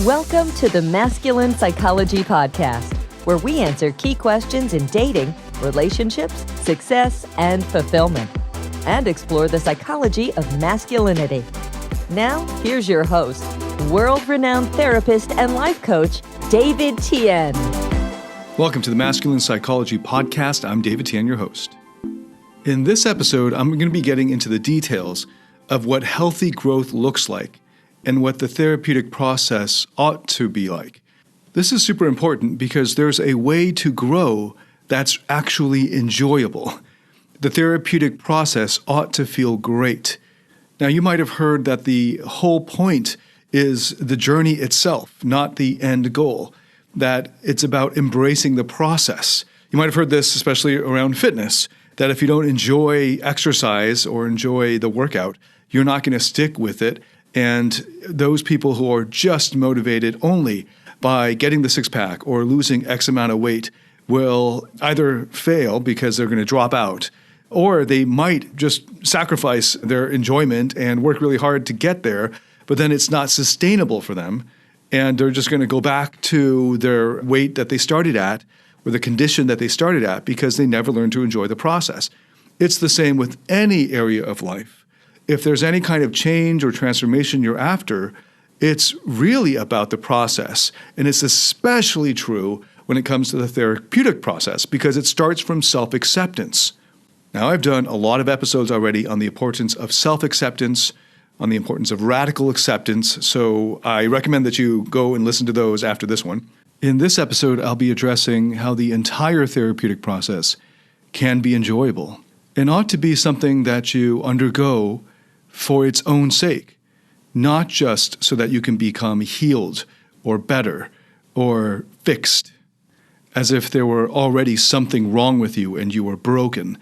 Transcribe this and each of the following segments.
Welcome to the Masculine Psychology Podcast, where we answer key questions in dating, relationships, success, and fulfillment, and explore the psychology of masculinity. Now, here's your host, world-renowned therapist and life coach, David Tian. Welcome to the Masculine Psychology Podcast. I'm David Tian, your host. In this episode, I'm going to be getting into the details of what healthy growth looks like and what the therapeutic process ought to be like. This is super important because there's a way to grow that's actually enjoyable. The therapeutic process ought to feel great. Now, you might have heard that the whole point is the journey itself, not the end goal, that it's about embracing the process. You might have heard this especially around fitness, that if you don't enjoy exercise or enjoy the workout, you're not going to stick with it. And those people who are just motivated only by getting the six-pack or losing X amount of weight will either fail because they're going to drop out, or they might just sacrifice their enjoyment and work really hard to get there, but then it's not sustainable for them. And they're just going to go back to their weight that they started at or the condition that they started at because they never learned to enjoy the process. It's the same with any area of life. If there's any kind of change or transformation you're after, it's really about the process. And it's especially true when it comes to the therapeutic process because it starts from self-acceptance. Now, I've done a lot of episodes already on the importance of self-acceptance, on the importance of radical acceptance, so I recommend that you go and listen to those after this one. In this episode, I'll be addressing how the entire therapeutic process can be enjoyable and ought to be something that you undergo for its own sake, not just so that you can become healed or better or fixed, as if there were already something wrong with you and you were broken,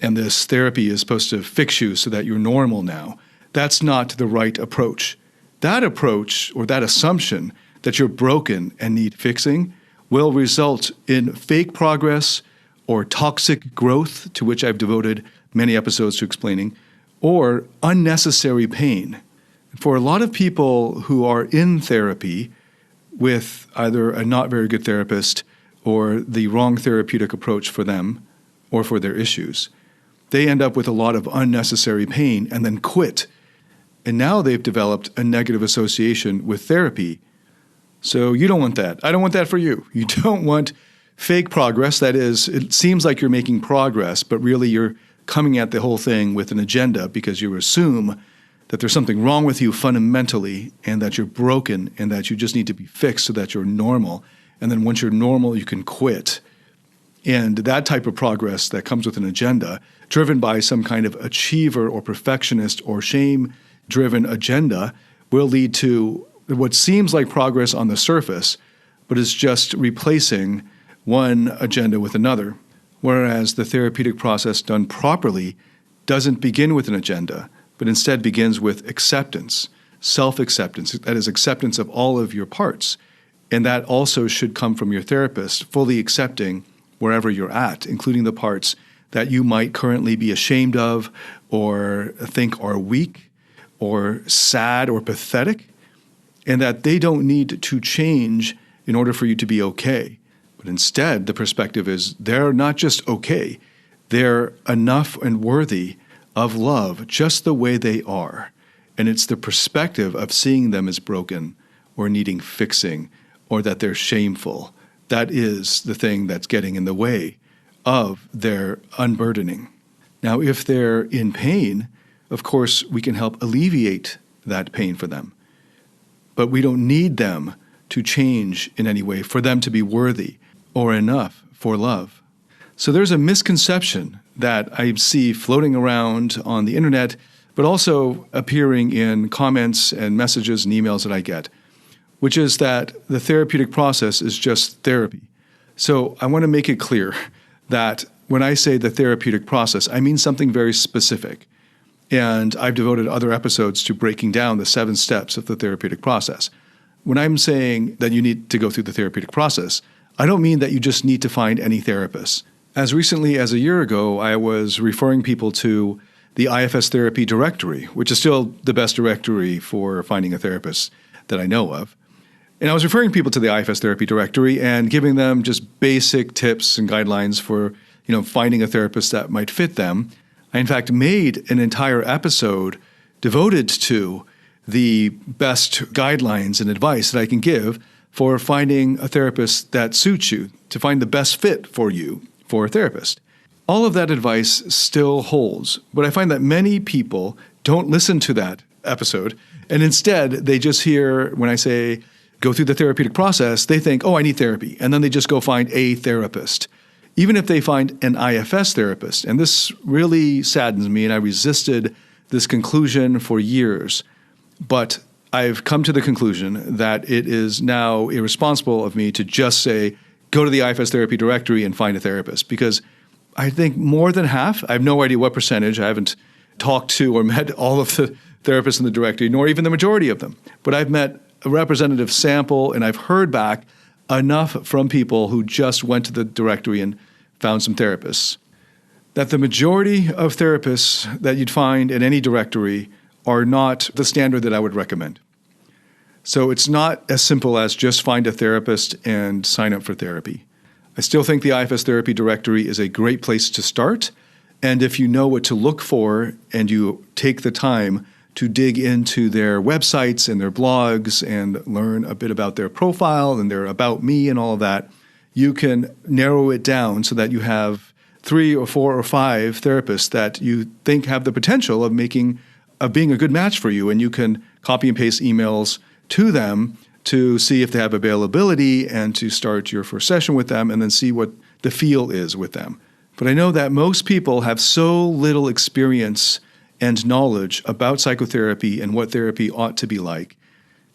and this therapy is supposed to fix you so that you're normal now. That's not the right approach. That approach, or that assumption that you're broken and need fixing, will result in fake progress or toxic growth, to which I've devoted many episodes to explaining, or unnecessary pain. For a lot of people who are in therapy with either a not very good therapist or the wrong therapeutic approach for them or for their issues, they end up with a lot of unnecessary pain and then quit. And now they've developed a negative association with therapy. So you don't want that. I don't want that for you. You don't want fake progress. That is, it seems like you're making progress, but really you're coming at the whole thing with an agenda because you assume that there's something wrong with you fundamentally and that you're broken and that you just need to be fixed so that you're normal. And then once you're normal, you can quit. And that type of progress that comes with an agenda, driven by some kind of achiever or perfectionist or shame-driven agenda, will lead to what seems like progress on the surface, but is just replacing one agenda with another. Whereas the therapeutic process done properly doesn't begin with an agenda, but instead begins with acceptance, self-acceptance, that is, acceptance of all of your parts. And that also should come from your therapist, fully accepting wherever you're at, including the parts that you might currently be ashamed of or think are weak or sad or pathetic, and that they don't need to change in order for you to be okay. But instead, the perspective is they're not just okay, they're enough and worthy of love just the way they are. And it's the perspective of seeing them as broken or needing fixing or that they're shameful. That is the thing that's getting in the way of their unburdening. Now, if they're in pain, of course, we can help alleviate that pain for them. But we don't need them to change in any way for them to be worthy or enough for love. So there's a misconception that I see floating around on the internet, but also appearing in comments and messages and emails that I get, which is that the therapeutic process is just therapy. So I want to make it clear that when I say the therapeutic process, I mean something very specific. And I've devoted other episodes to breaking down the 7 steps of the therapeutic process. When I'm saying that you need to go through the therapeutic process, I don't mean that you just need to find any therapist. As recently as a year ago, I was referring people to the IFS Therapy Directory, which is still the best directory for finding a therapist that I know of. And I was referring people to the IFS Therapy Directory and giving them just basic tips and guidelines for, finding a therapist that might fit them. I, in fact, made an entire episode devoted to the best guidelines and advice that I can give for finding a therapist that suits you, to find the best fit for you for a therapist. All of that advice still holds, but I find that many people don't listen to that episode, and instead they just hear when I say, go through the therapeutic process, they think, oh, I need therapy, and then they just go find a therapist. Even if they find an IFS therapist, and this really saddens me, and I resisted this conclusion for years, but I've come to the conclusion that it is now irresponsible of me to just say, go to the IFS Therapy Directory and find a therapist, because I think more than half, I have no idea what percentage, I haven't talked to or met all of the therapists in the directory, nor even the majority of them, but I've met a representative sample, and I've heard back enough from people who just went to the directory and found some therapists, that the majority of therapists that you'd find in any directory are not the standard that I would recommend. So it's not as simple as just find a therapist and sign up for therapy. I still think the IFS Therapy Directory is a great place to start, and if you know what to look for and you take the time to dig into their websites and their blogs and learn a bit about their profile and their about me and all of that, you can narrow it down so that you have 3 or 4 or 5 therapists that you think have the potential of being a good match for you. And you can copy and paste emails to them to see if they have availability and to start your first session with them and then see what the feel is with them. But I know that most people have so little experience and knowledge about psychotherapy and what therapy ought to be like,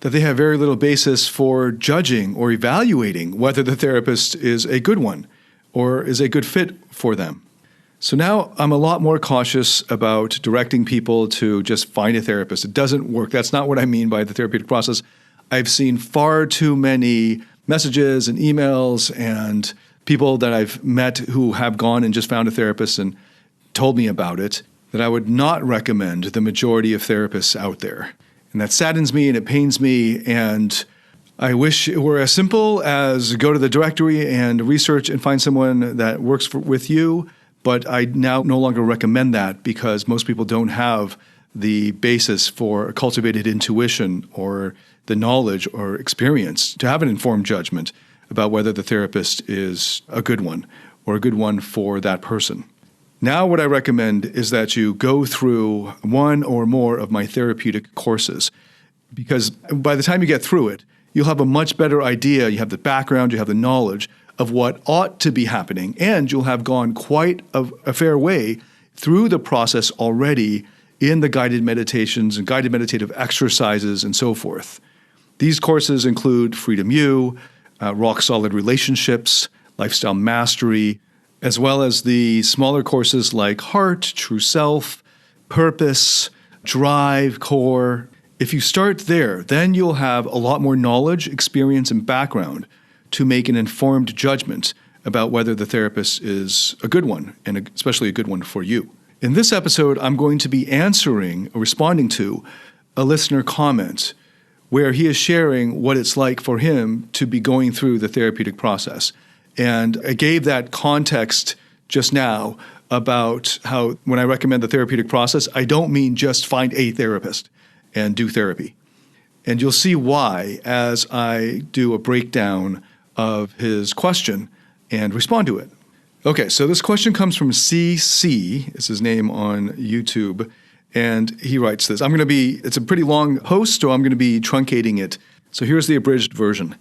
that they have very little basis for judging or evaluating whether the therapist is a good one or is a good fit for them. So now I'm a lot more cautious about directing people to just find a therapist. It doesn't work. That's not what I mean by the therapeutic process. I've seen far too many messages and emails and people that I've met who have gone and just found a therapist and told me about it, that I would not recommend the majority of therapists out there. And that saddens me and it pains me, and I wish it were as simple as go to the directory and research and find someone that works with you, but I now no longer recommend that because most people don't have the basis for cultivated intuition or the knowledge or experience to have an informed judgment about whether the therapist is a good one or a good one for that person. Now what I recommend is that you go through one or more of my therapeutic courses, because by the time you get through it, you'll have a much better idea, you have the background, you have the knowledge of what ought to be happening, and you'll have gone quite a fair way through the process already in the guided meditations and guided meditative exercises and so forth. These courses include Freedom U, Rock Solid Relationships, Lifestyle Mastery, as well as the smaller courses like Heart, True Self, Purpose, Drive, Core. If you start there, then you'll have a lot more knowledge, experience, and background to make an informed judgment about whether the therapist is a good one, and especially a good one for you. In this episode, I'm going to be responding to a listener comment where he is sharing what it's like for him to be going through the therapeutic process. And I gave that context just now about how when I recommend the therapeutic process, I don't mean just find a therapist and do therapy. And you'll see why as I do a breakdown of his question and respond to it. Okay, so this question comes from CC, is his name on YouTube, and he writes this. It's a pretty long post, so I'm going to be truncating it. So here's the abridged version.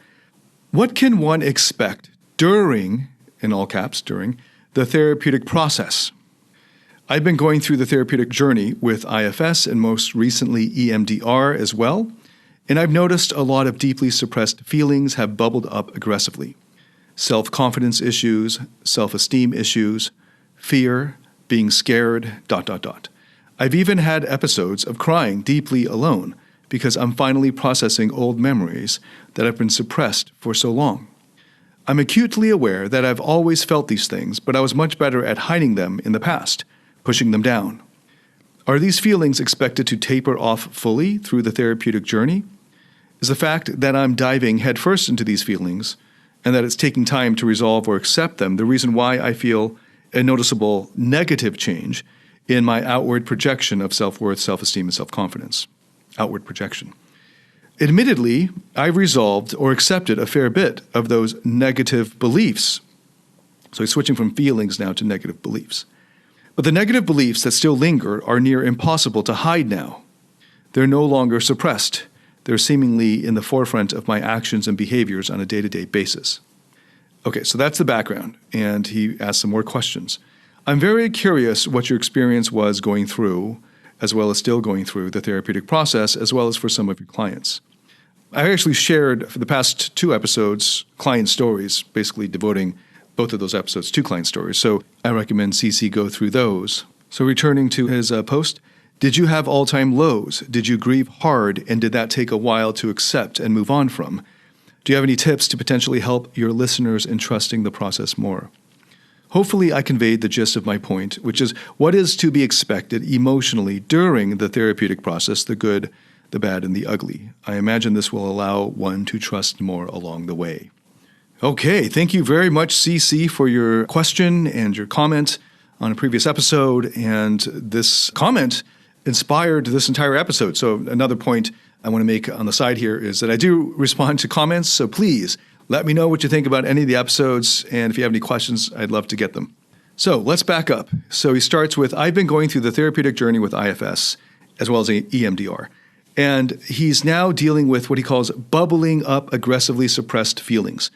What can one expect during, in all caps, during, the therapeutic process? I've been going through the therapeutic journey with IFS and most recently EMDR as well, and I've noticed a lot of deeply suppressed feelings have bubbled up aggressively. Self-confidence issues, self-esteem issues, fear, being scared, ... I've even had episodes of crying deeply alone because I'm finally processing old memories that have been suppressed for so long. I'm acutely aware that I've always felt these things, but I was much better at hiding them in the past, pushing them down. Are these feelings expected to taper off fully through the therapeutic journey? Is the fact that I'm diving headfirst into these feelings and that it's taking time to resolve or accept them the reason why I feel a noticeable negative change in my outward projection of self-worth, self-esteem, and self-confidence? Outward projection. Admittedly, I've resolved or accepted a fair bit of those negative beliefs. So he's switching from feelings now to negative beliefs. But the negative beliefs that still linger are near impossible to hide now. They're no longer suppressed. They're seemingly in the forefront of my actions and behaviors on a day-to-day basis. Okay, so that's the background, and he asks some more questions. I'm very curious what your experience was going through, as well as still going through, the therapeutic process, as well as for some of your clients. I actually shared, for the past 2 episodes, client stories, basically devoting both of those episodes to client stories. So I recommend CC go through those. So returning to his post, did you have all-time lows? Did you grieve hard, and did that take a while to accept and move on from? Do you have any tips to potentially help your listeners in trusting the process more? Hopefully I conveyed the gist of my point, which is what is to be expected emotionally during the therapeutic process, the good, the bad, and the ugly. I imagine this will allow one to trust more along the way. Okay, thank you very much, CC, for your question and your comment on a previous episode. And this comment inspired this entire episode. So another point I want to make on the side here is that I do respond to comments. So please let me know what you think about any of the episodes. And if you have any questions, I'd love to get them. So let's back up. So he starts with, I've been going through the therapeutic journey with IFS as well as EMDR. And he's now dealing with what he calls bubbling up aggressively suppressed feelings.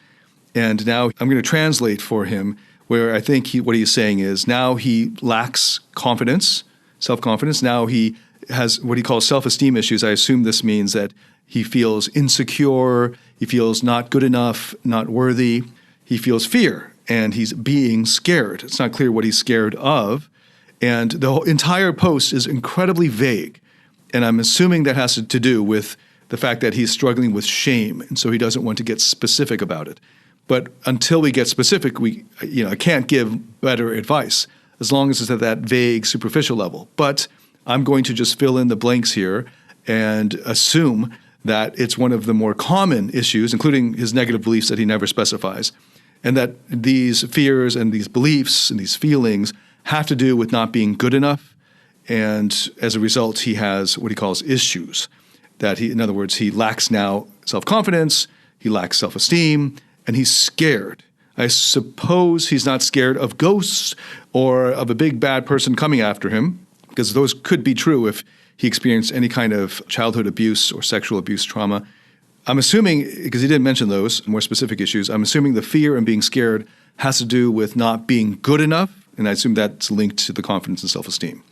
And now I'm going to translate for him where I think what he's saying is now he lacks confidence, self-confidence. Now he has what he calls self-esteem issues. I assume this means that he feels insecure, he feels not good enough, not worthy. He feels fear, and he's being scared. It's not clear what he's scared of. And the whole entire post is incredibly vague. And I'm assuming that has to do with the fact that he's struggling with shame, and so he doesn't want to get specific about it. But until we get specific, I can't give better advice as long as it's at that vague, superficial level. But I'm going to just fill in the blanks here and assume that it's one of the more common issues, including his negative beliefs that he never specifies, and that these fears and these beliefs and these feelings have to do with not being good enough. And as a result, he has what he calls issues. In other words, he lacks now self-confidence, he lacks self-esteem, and he's scared. I suppose he's not scared of ghosts or of a big bad person coming after him, because those could be true if he experienced any kind of childhood abuse or sexual abuse trauma. I'm assuming, because he didn't mention those more specific issues, I'm assuming the fear and being scared has to do with not being good enough, and I assume that's linked to the confidence and self-esteem.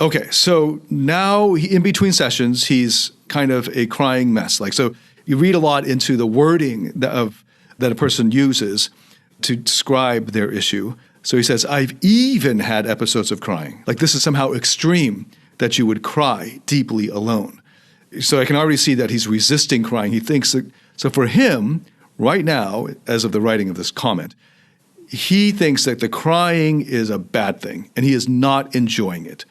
Okay, so now in between sessions, he's kind of a crying mess. So you read a lot into the wording that a person uses to describe their issue. So he says, I've even had episodes of crying. This is somehow extreme that you would cry deeply alone. So I can already see that he's resisting crying. He thinks that, so for him, right now, as of the writing of this comment, he thinks that the crying is a bad thing, and he is not enjoying it.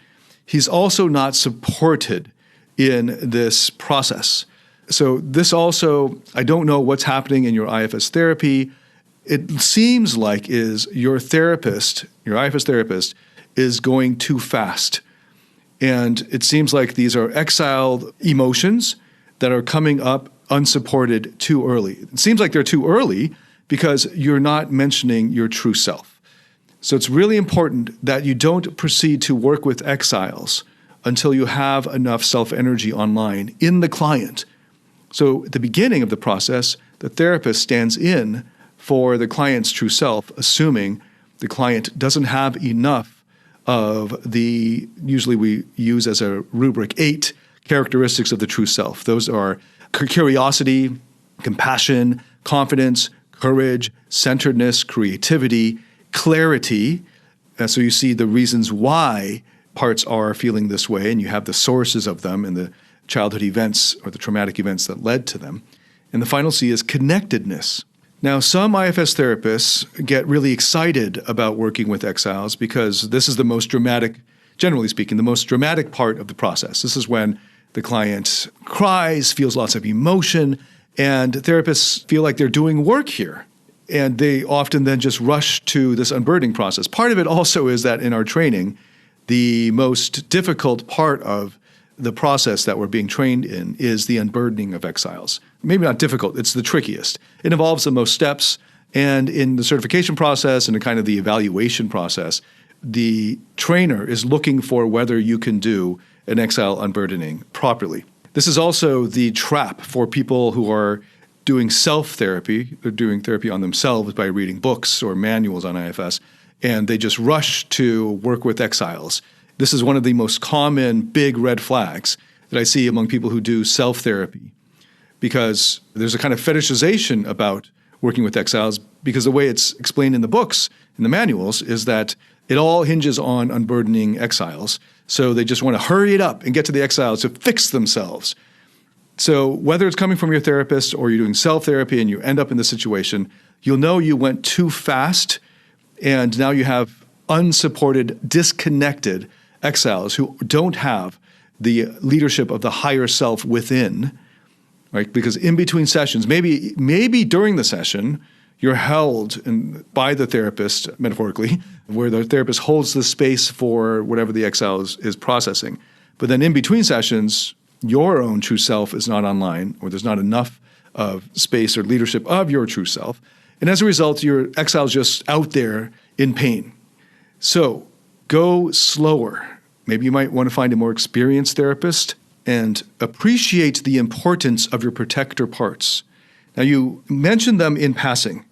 He's also not supported in this process. So this also, I don't know what's happening in your IFS therapy. It seems like your IFS therapist, is going too fast. And it seems like these are exiled emotions that are coming up unsupported too early. It seems like they're too early because you're not mentioning your true self. So it's really important that you don't proceed to work with exiles until you have enough self-energy online in the client. So at the beginning of the process, the therapist stands in for the client's true self, assuming the client doesn't have enough of usually we use as a rubric 8 characteristics of the true self. Those are curiosity, compassion, confidence, courage, centeredness, creativity, clarity. So you see the reasons why parts are feeling this way, and you have the sources of them and the childhood events or the traumatic events that led to them. And the final C is connectedness. Now, some IFS therapists get really excited about working with exiles because this is the most dramatic, generally speaking, the most dramatic part of the process. This is when The client cries, feels lots of emotion, and therapists feel like they're doing work here. And they often then just rush to this unburdening process. Part of it also is that in our training, the most difficult part of the process that we're being trained in is the unburdening of exiles. Maybe not difficult, it's the trickiest. It involves the most steps, and in the certification process and in kind of the evaluation process, the trainer is looking for whether you can do an exile unburdening properly. This is also the trap for people who are doing self-therapy. They're doing therapy on themselves by reading books or manuals on IFS, and they just rush to work with exiles. This is one of the most common big red flags that I see among people who do self-therapy, because there's a kind of fetishization about working with exiles, because the way it's explained in the books, in the manuals, is that it all hinges on unburdening exiles. So they just want to hurry it up and get to the exiles to fix themselves. So whether it's coming from your therapist or you're doing self-therapy and you end up in this situation, you'll know you went too fast, and now you have unsupported, disconnected exiles who don't have the leadership of the higher self within, right? Because in between sessions, maybe during the session, you're held by the therapist, metaphorically, where the therapist holds the space for whatever the exile is processing. But then in between sessions, your own true self is not online, or there's not enough of space or leadership of your true self. And as a result, your exile is just out there in pain. So go slower. Maybe you might want to find a more experienced therapist and appreciate the importance of your protector parts. Now, you mentioned them in passing,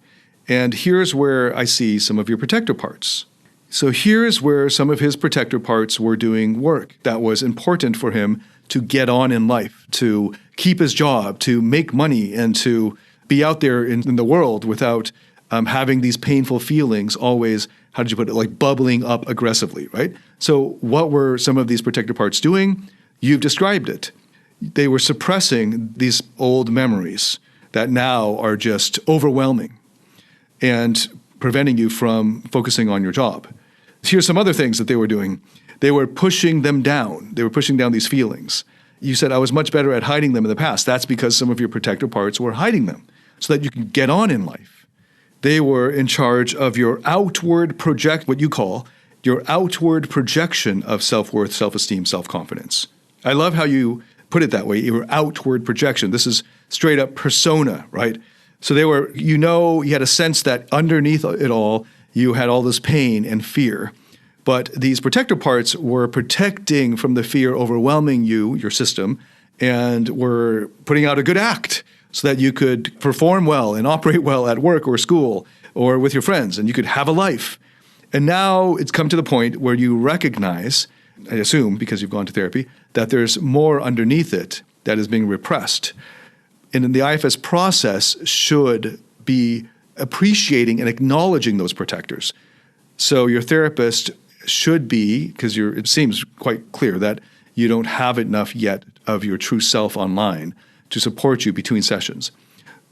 and here's where I see some of your protector parts. So here's where some of his protector parts were doing work that was important for him to get on in life, to keep his job, to make money, and to be out there in the world without having these painful feelings always, how did you put it, like bubbling up aggressively, right? So what were some of these protector parts doing? You've described it. They were suppressing these old memories that now are just overwhelming and preventing you from focusing on your job. Here's some other things that they were doing. They were pushing them down. They were pushing down these feelings. You said, I was much better at hiding them in the past. That's because some of your protector parts were hiding them so that you can get on in life. They were in charge of your outward what you call your outward projection of self-worth, self-esteem, self-confidence. I love how you put it that way, your outward projection. This is straight up persona, right? So you had a sense that underneath it all, you had all this pain and fear. But these protector parts were protecting from the fear overwhelming you, your system, and were putting out a good act so that you could perform well and operate well at work or school or with your friends, and you could have a life. And now it's come to the point where you recognize, I assume because you've gone to therapy, that there's more underneath it that is being repressed. And the IFS process should be appreciating and acknowledging those protectors. So your therapist should be, because it seems quite clear that you don't have enough yet of your true self online to support you between sessions.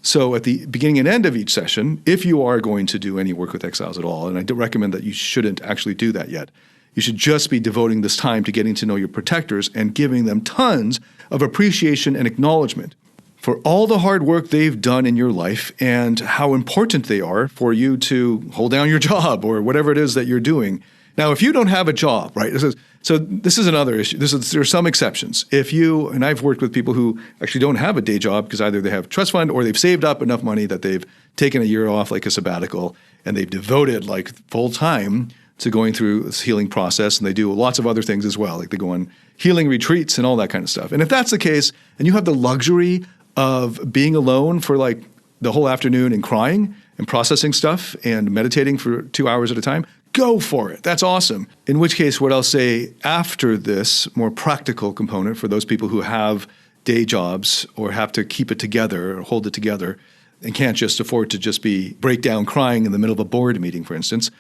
So at the beginning and end of each session, if you are going to do any work with exiles at all, and I do recommend that you shouldn't actually do that yet, you should just be devoting this time to getting to know your protectors and giving them tons of appreciation and acknowledgement for all the hard work they've done in your life and how important they are for you to hold down your job or whatever it is that you're doing. Now, if you don't have a job, right, this is another issue. There are some exceptions. And I've worked with people who actually don't have a day job because either they have a trust fund or they've saved up enough money that they've taken a year off, like a sabbatical, and they've devoted like full time to going through this healing process, and they do lots of other things as well, like they go on healing retreats and all that kind of stuff. And if that's the case, and you have the luxury of being alone for like the whole afternoon and crying and processing stuff and meditating for 2 hours at a time, go for it. That's awesome. In which case, what I'll say after this more practical component for those people who have day jobs or have to keep it together or hold it together and can't just afford to just break down crying in the middle of a board meeting, for instance,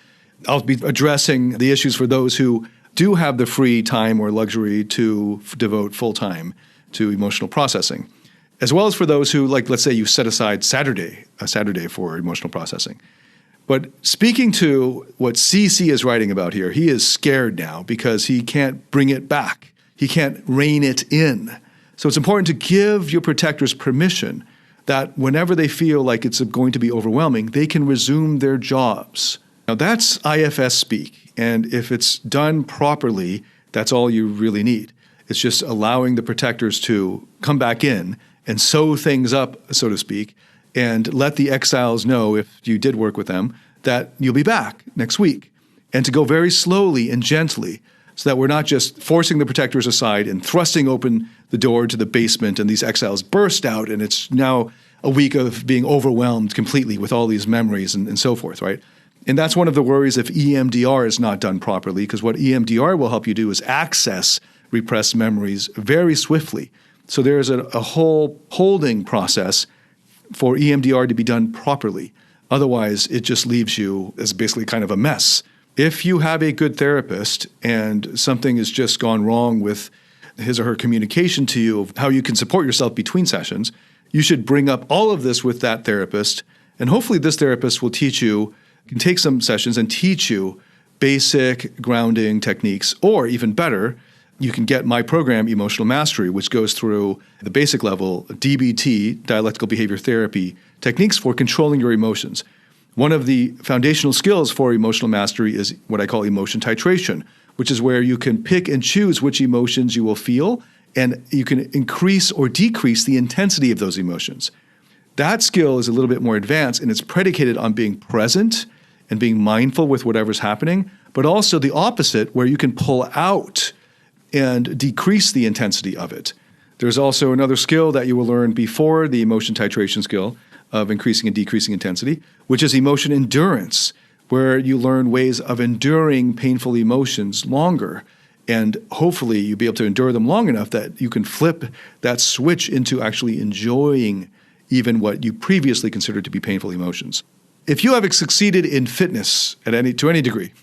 I'll be addressing the issues for those who do have the free time or luxury to devote full time to emotional processing, as well as for those who, like, let's say you set aside a Saturday for emotional processing. But speaking to what CC is writing about here, he is scared now because he can't bring it back. He can't rein it in. So it's important to give your protectors permission that whenever they feel like it's going to be overwhelming, they can resume their jobs. Now that's IFS speak, and if it's done properly, that's all you really need. It's just allowing the protectors to come back in and sew things up, so to speak, and let the exiles know, if you did work with them, that you'll be back next week. And to go very slowly and gently, so that we're not just forcing the protectors aside and thrusting open the door to the basement and these exiles burst out, and it's now a week of being overwhelmed completely with all these memories and so forth, right? And that's one of the worries if EMDR is not done properly, because what EMDR will help you do is access repressed memories very swiftly. So there's a whole holding process for EMDR to be done properly. Otherwise, it just leaves you as basically kind of a mess. If you have a good therapist and something has just gone wrong with his or her communication to you of how you can support yourself between sessions, you should bring up all of this with that therapist. And hopefully this therapist will can take some sessions and teach you basic grounding techniques, or even better, you can get my program, Emotional Mastery, which goes through the basic level, DBT, dialectical behavior therapy, techniques for controlling your emotions. One of the foundational skills for emotional mastery is what I call emotion titration, which is where you can pick and choose which emotions you will feel, and you can increase or decrease the intensity of those emotions. That skill is a little bit more advanced, and it's predicated on being present and being mindful with whatever's happening, but also the opposite, where you can pull out and decrease the intensity of it. There's also another skill that you will learn before the emotion titration skill of increasing and decreasing intensity, which is emotion endurance, where you learn ways of enduring painful emotions longer. And hopefully you'll be able to endure them long enough that you can flip that switch into actually enjoying even what you previously considered to be painful emotions. If you have succeeded in fitness to any degree,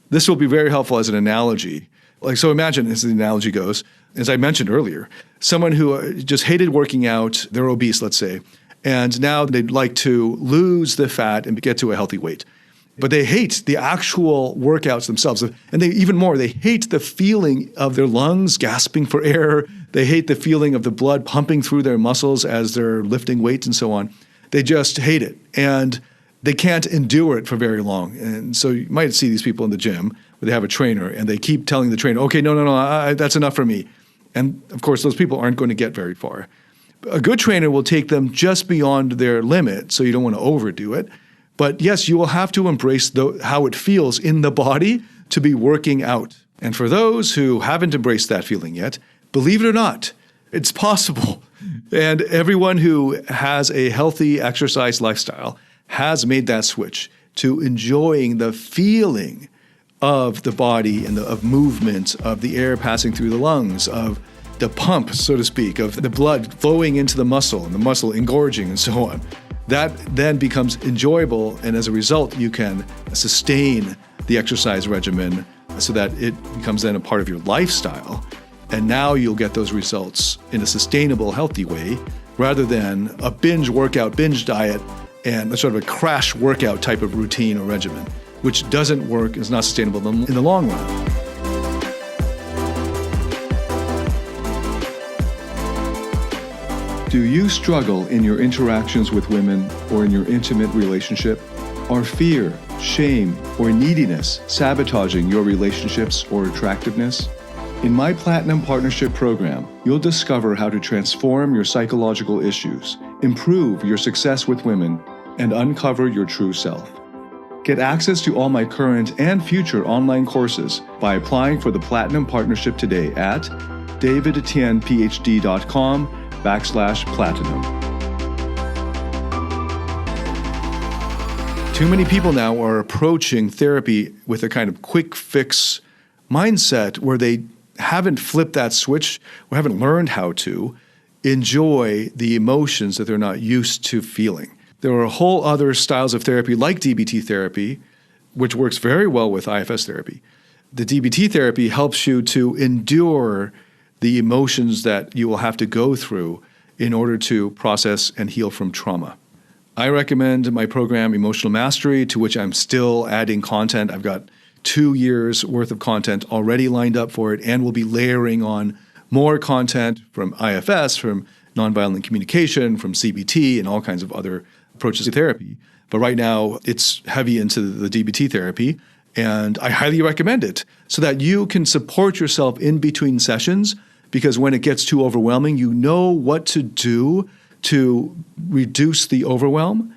this will be very helpful as an analogy. So imagine, as the analogy goes, as I mentioned earlier, someone who just hated working out, they're obese, let's say, and now they'd like to lose the fat and get to a healthy weight. But they hate the actual workouts themselves. And they hate the feeling of their lungs gasping for air. They hate the feeling of the blood pumping through their muscles as they're lifting weights and so on. They just hate it. And they can't endure it for very long. And so you might see these people in the gym where they have a trainer and they keep telling the trainer, okay, no, that's enough for me. And of course, those people aren't going to get very far. A good trainer will take them just beyond their limit, so you don't want to overdo it. But yes, you will have to embrace how it feels in the body to be working out. And for those who haven't embraced that feeling yet, believe it or not, it's possible. And everyone who has a healthy exercise lifestyle has made that switch to enjoying the feeling of the body and of movement, of the air passing through the lungs, of the pump, so to speak, of the blood flowing into the muscle and the muscle engorging and so on. That then becomes enjoyable, and as a result, you can sustain the exercise regimen so that it becomes then a part of your lifestyle. And now you'll get those results in a sustainable, healthy way, rather than a binge workout, binge diet, and a sort of a crash workout type of routine or regimen, which doesn't work, is not sustainable in the long run. Do you struggle in your interactions with women or in your intimate relationship? Are fear, shame, or neediness sabotaging your relationships or attractiveness? In my Platinum Partnership Program, you'll discover how to transform your psychological issues, improve your success with women, and uncover your true self. Get access to all my current and future online courses by applying for the Platinum Partnership today at davidtianphd.com/platinum. Too many people now are approaching therapy with a kind of quick fix mindset where they haven't flipped that switch or haven't learned how to enjoy the emotions that they're not used to feeling. There are whole other styles of therapy like DBT therapy, which works very well with IFS therapy. The DBT therapy helps you to endure the emotions that you will have to go through in order to process and heal from trauma. I recommend my program, Emotional Mastery, to which I'm still adding content. I've got 2 years worth of content already lined up for it, and we'll be layering on more content from IFS, from nonviolent communication, from CBT, and all kinds of other approaches to therapy. But right now, it's heavy into the DBT therapy, and I highly recommend it so that you can support yourself in between sessions, because when it gets too overwhelming, you know what to do to reduce the overwhelm.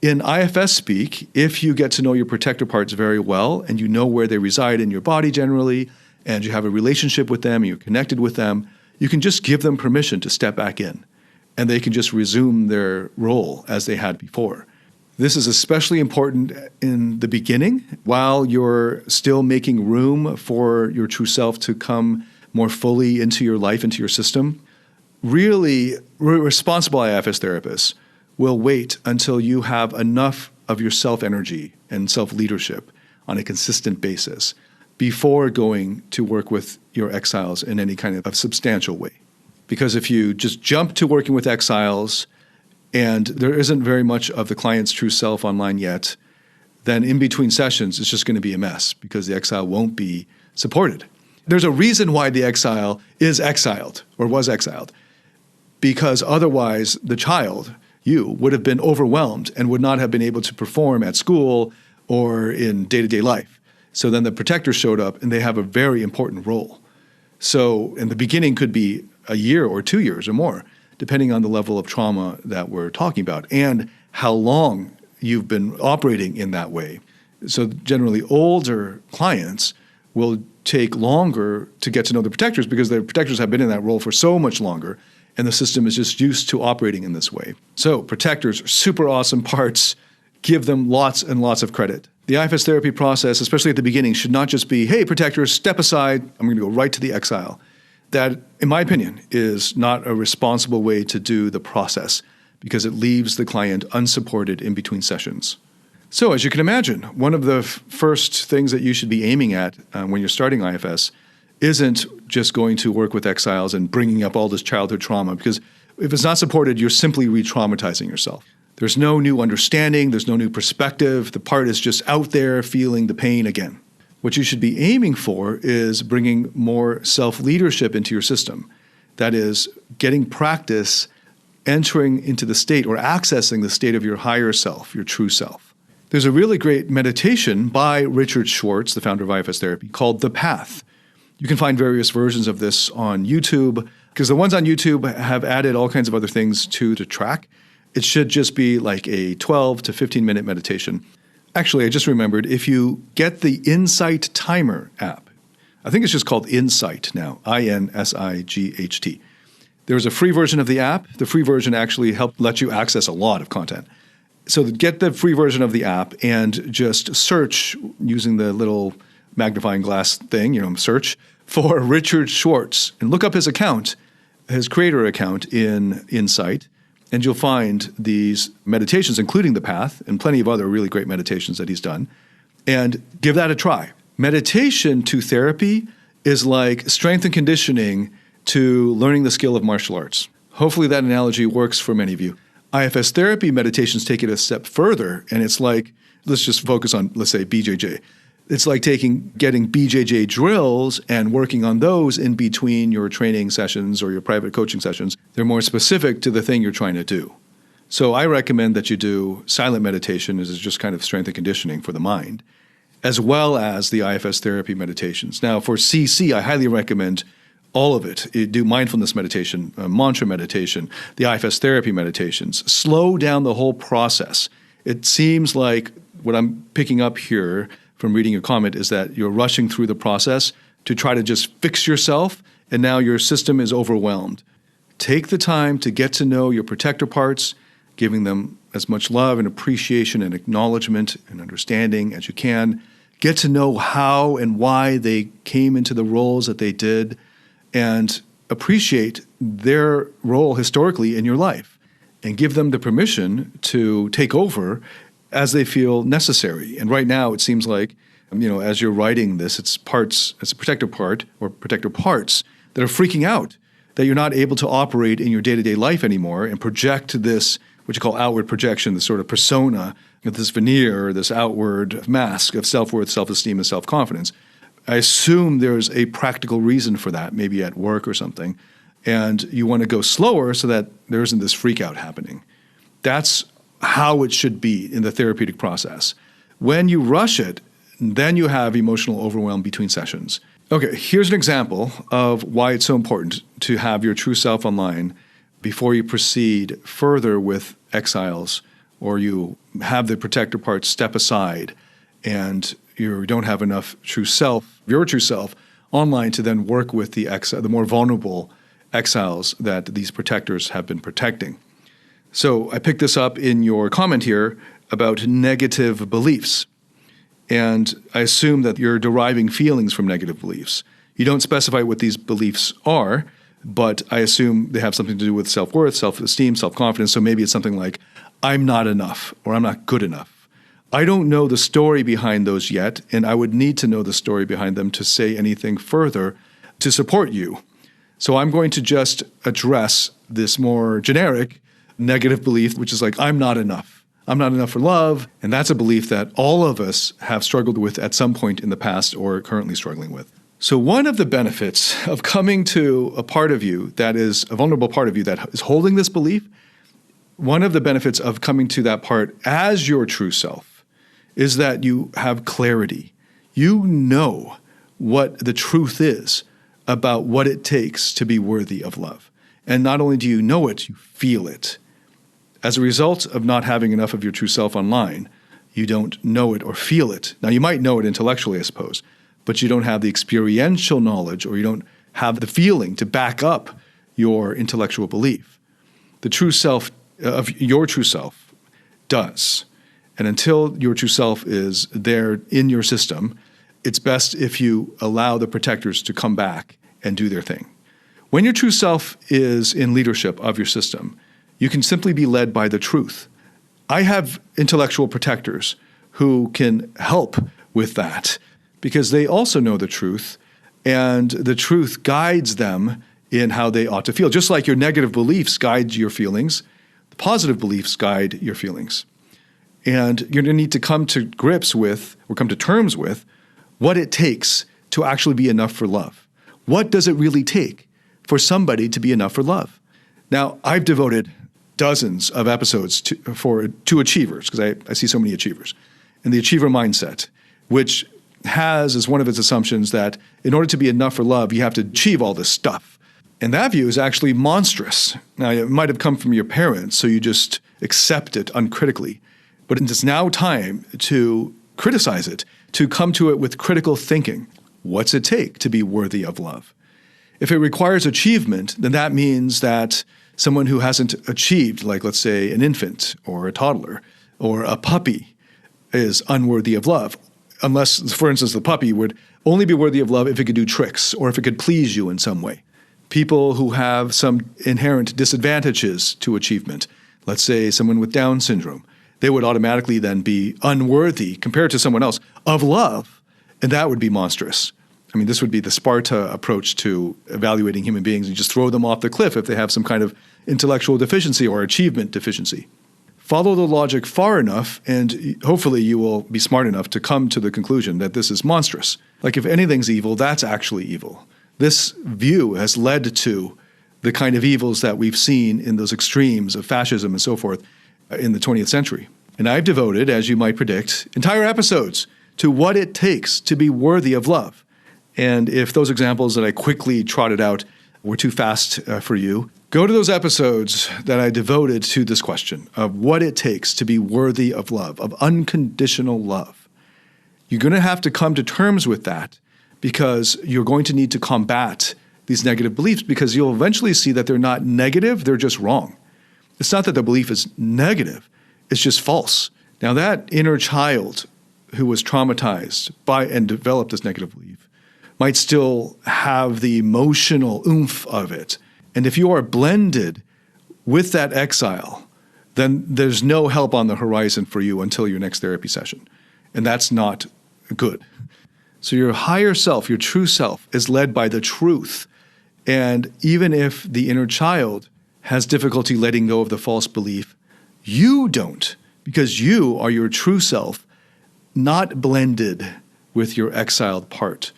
In IFS speak, if you get to know your protector parts very well and you know where they reside in your body generally, and you have a relationship with them and you're connected with them, you can just give them permission to step back in, and they can just resume their role as they had before. This is especially important in the beginning, while you're still making room for your true self to come more fully into your life, into your system. Really, responsible IFS therapists will wait until you have enough of your self-energy and self-leadership on a consistent basis before going to work with your exiles in any kind of substantial way. Because if you just jump to working with exiles and there isn't very much of the client's true self online yet, then in between sessions, it's just going to be a mess because the exile won't be supported. There's a reason why the exile is exiled or was exiled, because otherwise the child, you, would have been overwhelmed and would not have been able to perform at school or in day-to-day life. So then the protectors showed up, and they have a very important role. So in the beginning could be a year or 2 years or more, depending on the level of trauma that we're talking about and how long you've been operating in that way. So generally older clients will take longer to get to know the protectors because the protectors have been in that role for so much longer, and the system is just used to operating in this way. So protectors are super awesome parts. Give them lots and lots of credit. The IFS therapy process, especially at the beginning, should not just be, hey, protectors, step aside. I'm going to go right to the exile. That, in my opinion, is not a responsible way to do the process because it leaves the client unsupported in between sessions. So as you can imagine, one of the first things that you should be aiming at when you're starting IFS isn't just going to work with exiles and bringing up all this childhood trauma, because if it's not supported, you're simply re-traumatizing yourself. There's no new understanding, there's no new perspective. The part is just out there feeling the pain again. What you should be aiming for is bringing more self-leadership into your system. That is, getting practice entering into the state or accessing the state of your higher self, your true self. There's a really great meditation by Richard Schwartz, the founder of IFS Therapy, called The Path. You can find various versions of this on YouTube, because the ones on YouTube have added all kinds of other things to track. It should just be like a 12 to 15-minute meditation. Actually, I just remembered, if you get the Insight Timer app, I think it's just called Insight now, INSIGHT. There's a free version of the app. The free version actually helped let you access a lot of content. So get the free version of the app and just search using the little magnifying glass thing, search for Richard Schwartz and look up his account, his creator account in Insight, and you'll find these meditations, including The Path and plenty of other really great meditations that he's done, and give that a try. Meditation to therapy is like strength and conditioning to learning the skill of martial arts. Hopefully that analogy works for many of you. IFS therapy meditations take it a step further, and it's like, let's just focus on, let's say, BJJ. It's like getting BJJ drills and working on those in between your training sessions or your private coaching sessions. They're more specific to the thing you're trying to do. So I recommend that you do silent meditation, as is just kind of strength and conditioning for the mind, as well as the IFS therapy meditations. Now, for CC, I highly recommend all of it. You do mindfulness meditation, mantra meditation, the IFS therapy meditations. Slow down the whole process. It seems like what I'm picking up here from reading your comment is that you're rushing through the process to try to just fix yourself, and now your system is overwhelmed. Take the time to get to know your protector parts, giving them as much love and appreciation and acknowledgement and understanding as you can. Get to know how and why they came into the roles that they did, and appreciate their role historically in your life, and give them the permission to take over as they feel necessary. And right now, it seems like, as you're writing this, it's a protector part or protector parts that are freaking out, that you're not able to operate in your day-to-day life anymore and project this, what you call outward projection, this sort of persona, this veneer, this outward mask of self-worth, self-esteem, and self-confidence. I assume there's a practical reason for that, maybe at work or something, and you want to go slower so that there isn't this freak out happening. That's how it should be in the therapeutic process. When you rush it, then you have emotional overwhelm between sessions. Okay, here's an example of why it's so important to have your true self online before you proceed further with exiles, or you have the protector part step aside and you don't have enough your true self online to then work with the more vulnerable exiles that these protectors have been protecting. So I picked this up in your comment here about negative beliefs. And I assume that you're deriving feelings from negative beliefs. You don't specify what these beliefs are, but I assume they have something to do with self-worth, self-esteem, self-confidence. So maybe it's something like, I'm not enough, or I'm not good enough. I don't know the story behind those yet, and I would need to know the story behind them to say anything further to support you. So I'm going to just address this more generic negative belief, which is like, I'm not enough. I'm not enough for love. And that's a belief that all of us have struggled with at some point in the past or are currently struggling with. So one of the benefits of coming to a part of you that is a vulnerable part of you that is holding this belief, one of the benefits of coming to that part as your true self is that you have clarity. You know what the truth is about what it takes to be worthy of love. And not only do you know it, you feel it. As a result of not having enough of your true self online, you don't know it or feel it. Now, you might know it intellectually, I suppose, but you don't have the experiential knowledge, or you don't have the feeling to back up your intellectual belief. The true self of your true self does. And until your true self is there in your system, it's best if you allow the protectors to come back and do their thing. When your true self is in leadership of your system, you can simply be led by the truth. I have intellectual protectors who can help with that because they also know the truth, and the truth guides them in how they ought to feel. Just like your negative beliefs guide your feelings, the positive beliefs guide your feelings. And you're going to need to come to grips with, or come to terms with, what it takes to actually be enough for love. What does it really take for somebody to be enough for love? Now, I've devoted dozens of episodes to achievers, because I see so many achievers, and the achiever mindset, which has as one of its assumptions that in order to be enough for love, you have to achieve all this stuff. And that view is actually monstrous. Now, it might have come from your parents, so you just accept it uncritically. But it's now time to criticize it, to come to it with critical thinking. What's it take to be worthy of love? If it requires achievement, then that means that someone who hasn't achieved, like let's say an infant or a toddler or a puppy, is unworthy of love. Unless, for instance, the puppy would only be worthy of love if it could do tricks or if it could please you in some way. People who have some inherent disadvantages to achievement, let's say someone with Down syndrome, they would automatically then be unworthy compared to someone else of love, and that would be monstrous. I mean, this would be the Sparta approach to evaluating human beings. You just throw them off the cliff if they have some kind of intellectual deficiency or achievement deficiency. Follow the logic far enough, and hopefully you will be smart enough to come to the conclusion that this is monstrous. Like if anything's evil, that's actually evil. This view has led to the kind of evils that we've seen in those extremes of fascism and so forth in the 20th century. And I've devoted, as you might predict, entire episodes to what it takes to be worthy of love. And if those examples that I quickly trotted out were too fast for you, go to those episodes that I devoted to this question of what it takes to be worthy of love, of unconditional love. You're going to have to come to terms with that because you're going to need to combat these negative beliefs, because you'll eventually see that they're not negative, they're just wrong. It's not that the belief is negative, it's just false. Now that inner child who was traumatized by and developed this negative belief might still have the emotional oomph of it. And if you are blended with that exile, then there's no help on the horizon for you until your next therapy session. And that's not good. So your higher self, your true self, is led by the truth. And even if the inner child has difficulty letting go of the false belief, you don't, because you are your true self, not blended with your exiled part.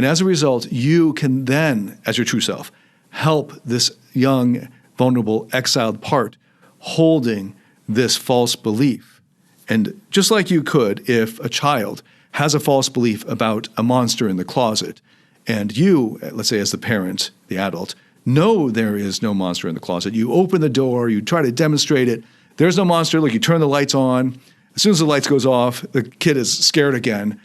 And as a result, you can then, as your true self, help this young, vulnerable, exiled part holding this false belief. And just like you could if a child has a false belief about a monster in the closet, and you, let's say as the parent, the adult, know there is no monster in the closet. You open the door, you try to demonstrate it. There's no monster. Look, you turn the lights on. As soon as the lights goes off, the kid is scared again.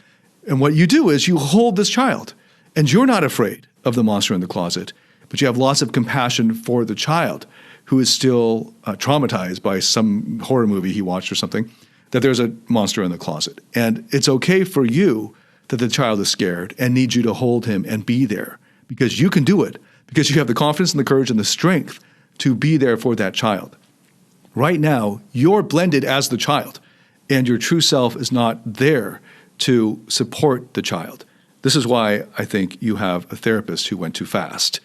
And what you do is you hold this child, and you're not afraid of the monster in the closet, but you have lots of compassion for the child who is still traumatized by some horror movie he watched or something, that there's a monster in the closet. And it's okay for you that the child is scared and needs you to hold him and be there, because you can do it, because you have the confidence and the courage and the strength to be there for that child. Right now, you're blended as the child, and your true self is not there to support the child. This is why I think you have a therapist who went too fast.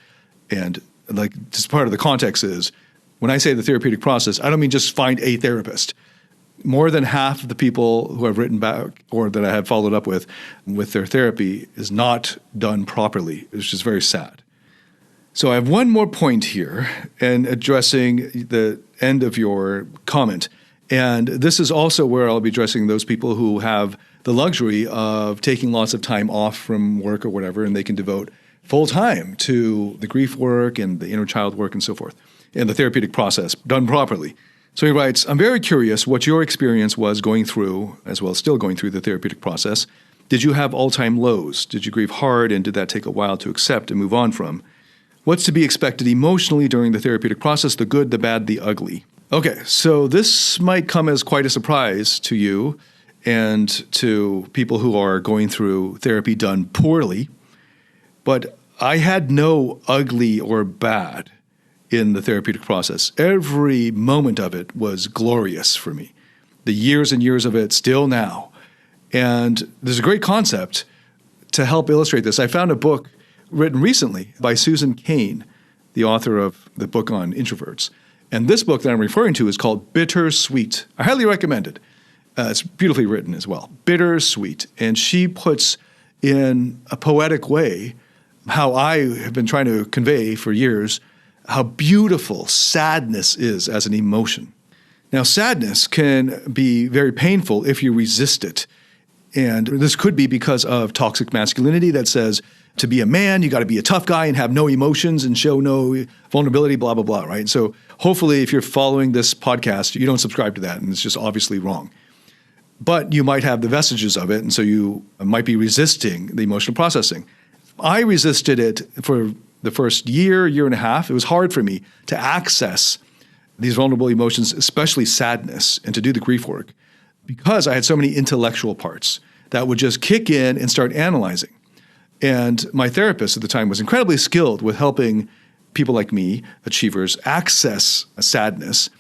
And like, just part of the context is, when I say the therapeutic process, I don't mean just find a therapist. More than half of the people who I've written back or that I have followed up with their therapy is not done properly, which is very sad. So I have one more point here in addressing the end of your comment. And this is also where I'll be addressing those people who have the luxury of taking lots of time off from work or whatever, and they can devote full time to the grief work and the inner child work and so forth, and the therapeutic process done properly. So he writes, I'm very curious what your experience was going through, as well as still going through the therapeutic process. Did you have all-time lows? Did you grieve hard, and did that take a while to accept and move on from? What's to be expected emotionally during the therapeutic process, the good, the bad, the ugly? Okay, so this might come as quite a surprise to you and to people who are going through therapy done poorly, but I had no ugly or bad in the therapeutic process. Every moment of it was glorious for me. The years and years of it still now. And there's a great concept to help illustrate this. I found a book written recently by Susan Cain, the author of the book on introverts. And this book that I'm referring to is called Bittersweet. I highly recommend it. It's beautifully written as well. Bittersweet. And she puts in a poetic way how I have been trying to convey for years how beautiful sadness is as an emotion. Now, sadness can be very painful if you resist it. And this could be because of toxic masculinity that says, to be a man, you got to be a tough guy and have no emotions and show no vulnerability, blah, blah, blah, right? So hopefully if you're following this podcast, you don't subscribe to that, and it's just obviously wrong. But you might have the vestiges of it, and so you might be resisting the emotional processing. I resisted it for the first year and a half. It was hard for me to access these vulnerable emotions, especially sadness, and to do the grief work, because I had so many intellectual parts that would just kick in and start analyzing. And my therapist at the time was incredibly skilled with helping people like me, achievers, access sadness.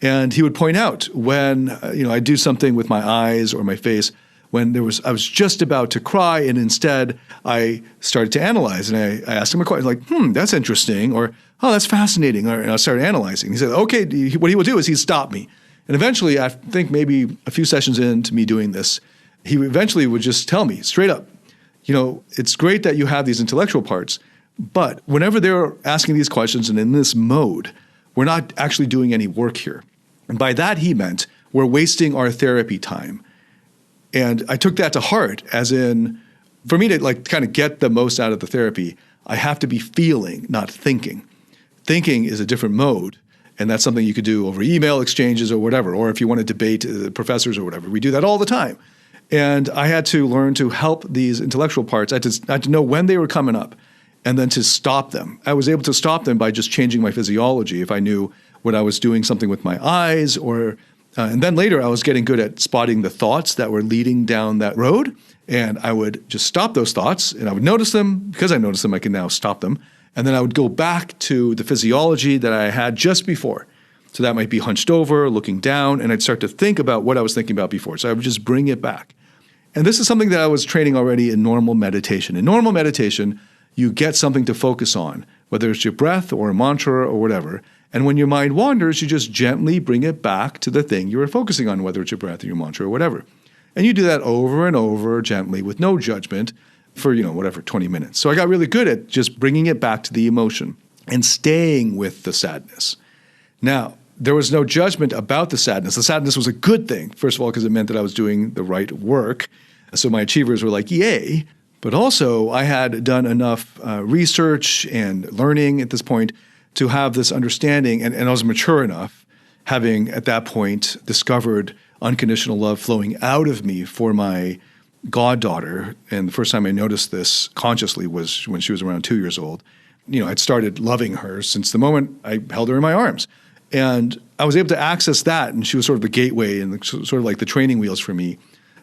And he would point out when I do something with my eyes or my face, when I was just about to cry, and instead I started to analyze. And I asked him a question like, that's interesting, or, oh, that's fascinating. And I started analyzing. He said, okay, what he would do is he'd stop me. And eventually, I think maybe a few sessions into me doing this, he eventually would just tell me straight up, it's great that you have these intellectual parts, but whenever they're asking these questions and in this mode, we're not actually doing any work here. And by that, he meant we're wasting our therapy time. And I took that to heart, as in, for me to kind of get the most out of the therapy, I have to be feeling, not thinking. Thinking is a different mode, and that's something you could do over email exchanges or whatever, or if you want to debate professors or whatever. We do that all the time. And I had to learn to help these intellectual parts. I had to know when they were coming up and then to stop them. I was able to stop them by just changing my physiology. If I knew when I was doing something with my eyes, and then later I was getting good at spotting the thoughts that were leading down that road. And I would just stop those thoughts, and I would notice them. Because I noticed them, I can now stop them. And then I would go back to the physiology that I had just before. So that might be hunched over, looking down, and I'd start to think about what I was thinking about before. So I would just bring it back. And this is something that I was training already in normal meditation. In normal meditation, you get something to focus on, whether it's your breath or a mantra or whatever. And when your mind wanders, you just gently bring it back to the thing you were focusing on, whether it's your breath or your mantra or whatever. And you do that over and over gently with no judgment for, whatever, 20 minutes. So I got really good at just bringing it back to the emotion and staying with the sadness. Now, there was no judgment about the sadness. The sadness was a good thing, first of all, because it meant that I was doing the right work. So my achievers were like, yay. But also, I had done enough research and learning at this point to have this understanding, and I was mature enough, having at that point discovered unconditional love flowing out of me for my goddaughter. And the first time I noticed this consciously was when she was around 2 years old. I'd started loving her since the moment I held her in my arms. And I was able to access that, and she was sort of the gateway and sort of like the training wheels for me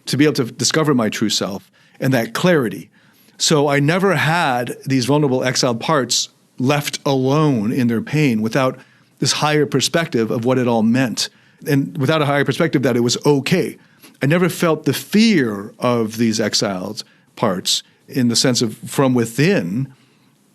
to be able to discover my true self and that clarity. So I never had these vulnerable exiled parts left alone in their pain without this higher perspective of what it all meant, and without a higher perspective that it was okay. I never felt the fear of these exiled parts in the sense of from within,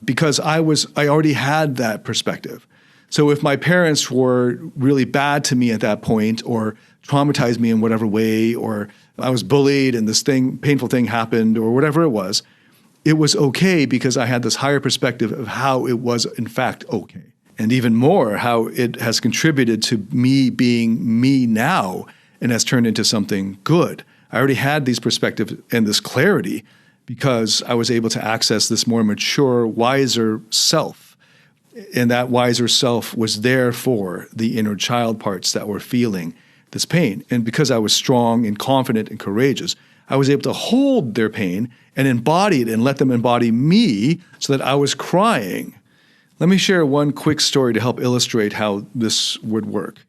because I already had that perspective. So if my parents were really bad to me at that point, or traumatized me in whatever way, or I was bullied and this painful thing happened, or whatever it was okay because I had this higher perspective of how it was in fact okay. And even more, how it has contributed to me being me now and has turned into something good. I already had these perspectives and this clarity because I was able to access this more mature, wiser self. And that wiser self was there for the inner child parts that were feeling this pain. And because I was strong and confident and courageous, I was able to hold their pain and embody it and let them embody me so that I was crying. Let me share one quick story to help illustrate how this would work.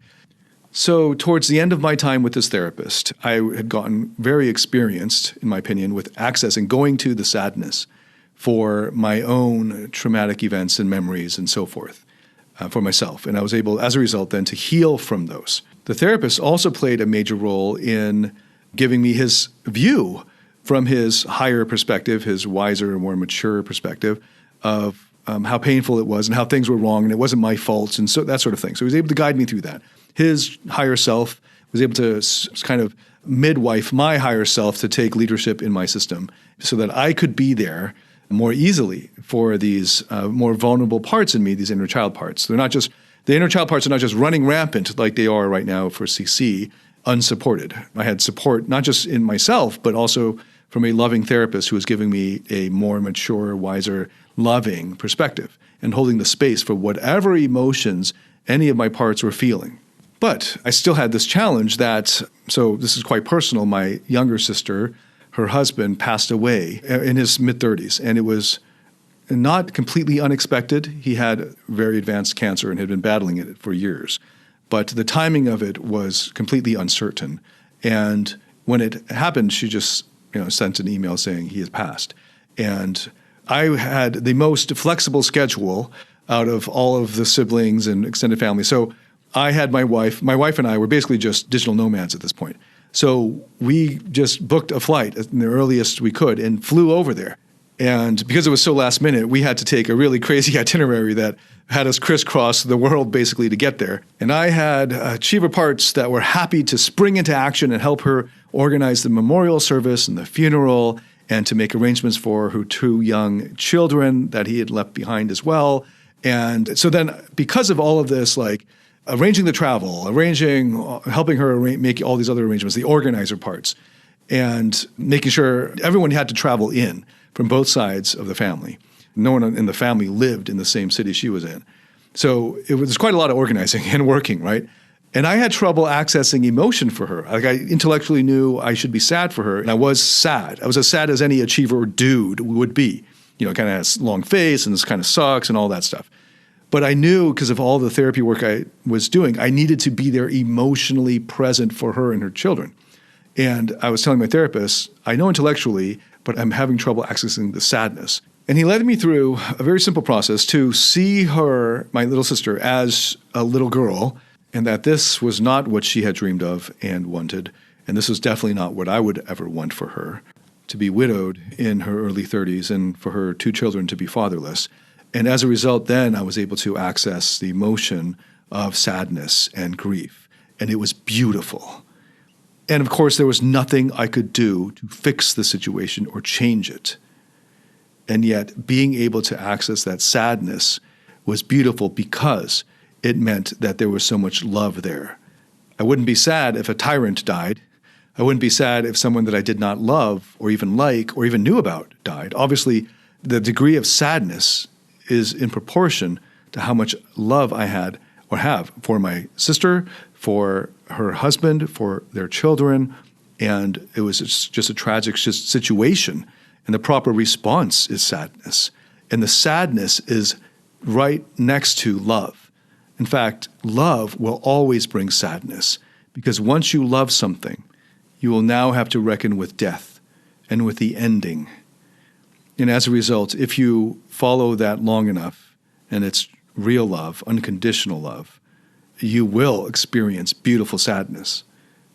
So towards the end of my time with this therapist, I had gotten very experienced, in my opinion, with accessing, going to the sadness for my own traumatic events and memories and so forth for myself. And I was able, as a result, then to heal from those. The therapist also played a major role in giving me his view from his higher perspective, his wiser, more mature perspective of how painful it was and how things were wrong and it wasn't my fault and so that sort of thing. So he was able to guide me through that. His higher self was able to kind of midwife my higher self to take leadership in my system so that I could be there more easily for these more vulnerable parts in me, these inner child parts. The inner child parts are not just running rampant like they are right now for CC, unsupported. I had support not just in myself, but also from a loving therapist who was giving me a more mature, wiser, loving perspective and holding the space for whatever emotions any of my parts were feeling. But I still had this challenge so this is quite personal, my younger sister, her husband passed away in his mid-30s, and it was not completely unexpected. He had very advanced cancer and had been battling it for years. But the timing of it was completely uncertain. And when it happened, she just sent an email saying he has passed. And I had the most flexible schedule out of all of the siblings and extended family. So I had my wife and I were basically just digital nomads at this point. So we just booked a flight in the earliest we could and flew over there. And because it was so last minute, we had to take a really crazy itinerary that had us crisscross the world basically to get there. And I had achiever parts that were happy to spring into action and help her organize the memorial service and the funeral and to make arrangements for her 2 young children that he had left behind as well. And so then because of all of this, like arranging the travel, helping her make all these other arrangements, the organizer parts, and making sure everyone had to travel in from both sides of the family. No one in the family lived in the same city she was in. So it was quite a lot of organizing and working, right? And I had trouble accessing emotion for her. Like I intellectually knew I should be sad for her, and I was sad. I was as sad as any achiever dude would be. Kind of has a long face and this kind of sucks and all that stuff. But I knew because of all the therapy work I was doing, I needed to be there emotionally present for her and her children. And I was telling my therapist, I know intellectually, but I'm having trouble accessing the sadness. And he led me through a very simple process to see her, my little sister, as a little girl, and that this was not what she had dreamed of and wanted. And this was definitely not what I would ever want for her, to be widowed in her early 30s and for her 2 children to be fatherless. And as a result, then I was able to access the emotion of sadness and grief. And it was beautiful. And of course, there was nothing I could do to fix the situation or change it. And yet being able to access that sadness was beautiful because it meant that there was so much love there. I wouldn't be sad if a tyrant died. I wouldn't be sad if someone that I did not love or even like or even knew about died. Obviously, the degree of sadness is in proportion to how much love I had or have for my sister, for her husband, for their children. And it was just a tragic situation. And the proper response is sadness. And the sadness is right next to love. In fact, love will always bring sadness, because once you love something, you will now have to reckon with death and with the ending. And as a result, if you follow that long enough, and it's real love, unconditional love, you will experience beautiful sadness.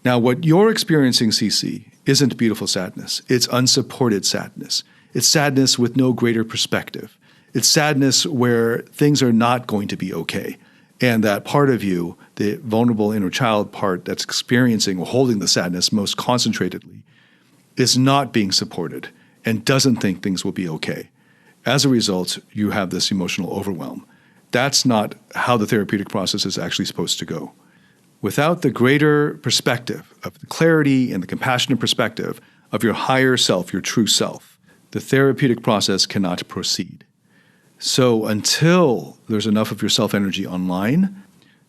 Now, what you're experiencing, CC, isn't beautiful sadness. It's unsupported sadness. It's sadness with no greater perspective. It's sadness where things are not going to be okay. And that part of you, the vulnerable inner child part that's experiencing or holding the sadness most concentratedly, is not being supported and doesn't think things will be okay. As a result, you have this emotional overwhelm. That's not how the therapeutic process is actually supposed to go. Without the greater perspective of the clarity and the compassionate perspective of your higher self, your true self, the therapeutic process cannot proceed. So until there's enough of your self-energy online,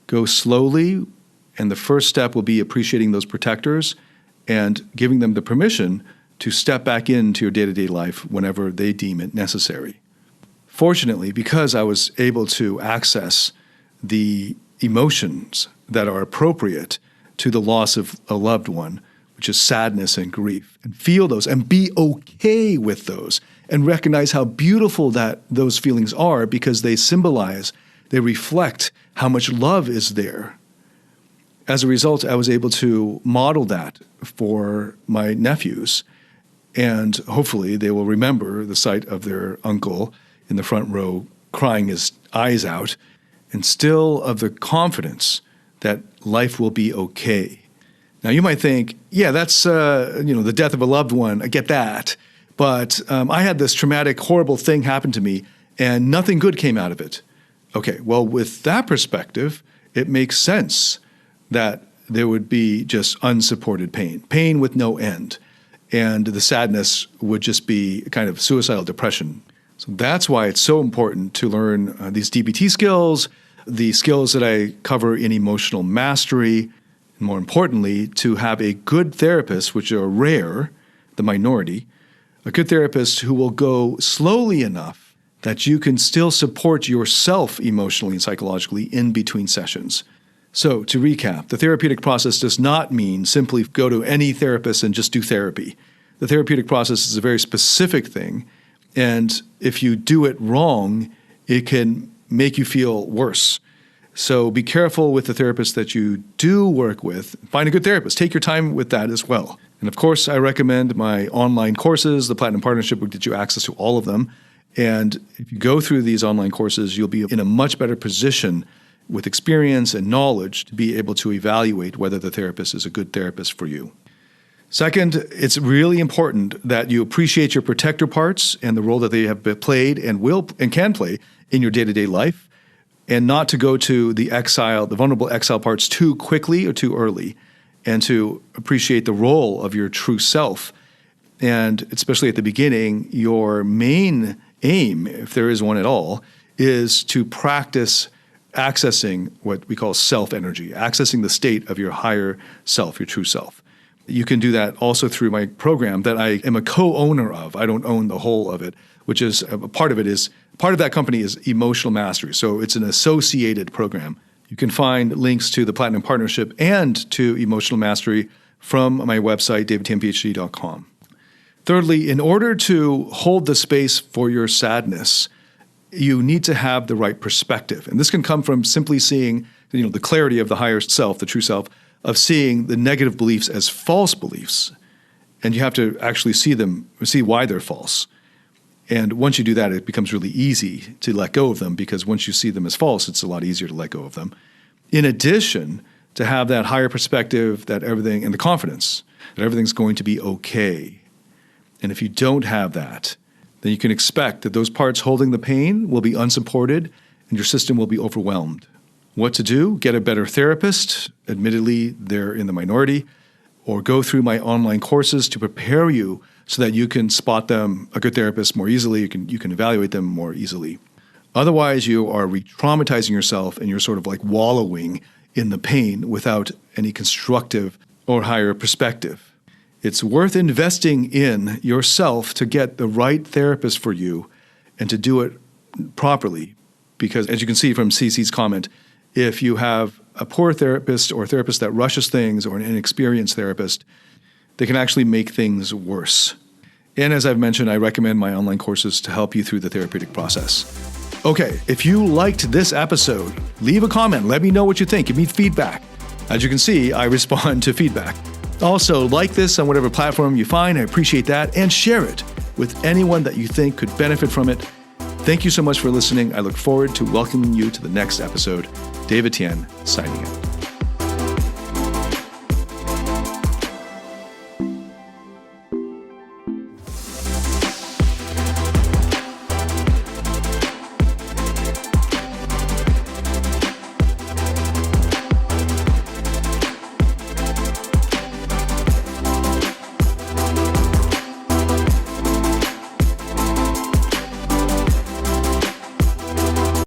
go slowly, and the first step will be appreciating those protectors and giving them the permission to step back into your day-to-day life whenever they deem it necessary. Fortunately, because I was able to access the emotions that are appropriate to the loss of a loved one, which is sadness and grief, and feel those and be okay with those and recognize how beautiful that those feelings are, because they symbolize, they reflect how much love is there. As a result, I was able to model that for my nephews, and hopefully they will remember the sight of their uncle in the front row crying his eyes out, and still of the confidence that life will be okay. Now, you might think, yeah, that's the death of a loved one. I get that. But I had this traumatic, horrible thing happen to me, and nothing good came out of it. Okay, well, with that perspective, it makes sense that there would be just unsupported pain with no end. And the sadness would just be kind of suicidal depression. So that's why it's so important to learn these DBT skills, the skills that I cover in emotional mastery, and more importantly, to have a good therapist, which are rare, the minority, a good therapist who will go slowly enough that you can still support yourself emotionally and psychologically in between sessions. So to recap, the therapeutic process does not mean simply go to any therapist and just do therapy. The therapeutic process is a very specific thing, and if you do it wrong, it can make you feel worse. So be careful with the therapist that you do work with. Find a good therapist. Take your time with that as well. And of course, I recommend my online courses. The Platinum Partnership will get you access to all of them. And if you go through these online courses, you'll be in a much better position with experience and knowledge to be able to evaluate whether the therapist is a good therapist for you. Second, it's really important that you appreciate your protector parts and the role that they have played and will and can play in your day-to-day life, and not to go to the vulnerable exile parts too quickly or too early, and to appreciate the role of your true self. And especially at the beginning, your main aim, if there is one at all, is to practice accessing what we call self-energy, accessing the state of your higher self, your true self. You can do that also through my program that I am a co-owner of. I don't own the whole of it, which is part of that company is Emotional Mastery. So it's an associated program. You can find links to the Platinum Partnership and to Emotional Mastery from my website, davidtianphd.com. Thirdly, in order to hold the space for your sadness, you need to have the right perspective. And this can come from simply seeing, the clarity of the higher self, the true self, of seeing the negative beliefs as false beliefs. And you have to actually see why they're false. And once you do that, it becomes really easy to let go of them, because once you see them as false, it's a lot easier to let go of them. In addition, to have that higher perspective that everything, and the confidence that everything's going to be okay. And if you don't have that, then you can expect that those parts holding the pain will be unsupported and your system will be overwhelmed. What to do? Get a better therapist. Admittedly, they're in the minority. Or go through my online courses to prepare you so that you can spot them, a good therapist, more easily. You can evaluate them more easily. Otherwise, you are re-traumatizing yourself and you're sort of like wallowing in the pain without any constructive or higher perspective. It's worth investing in yourself to get the right therapist for you and to do it properly. Because as you can see from CC's comment, if you have a poor therapist or a therapist that rushes things or an inexperienced therapist, they can actually make things worse. And as I've mentioned, I recommend my online courses to help you through the therapeutic process. Okay, if you liked this episode, leave a comment. Let me know what you think. Give me feedback. As you can see, I respond to feedback. Also, like this on whatever platform you find. I appreciate that. And share it with anyone that you think could benefit from it. Thank you so much for listening. I look forward to welcoming you to the next episode. David Tian, signing out.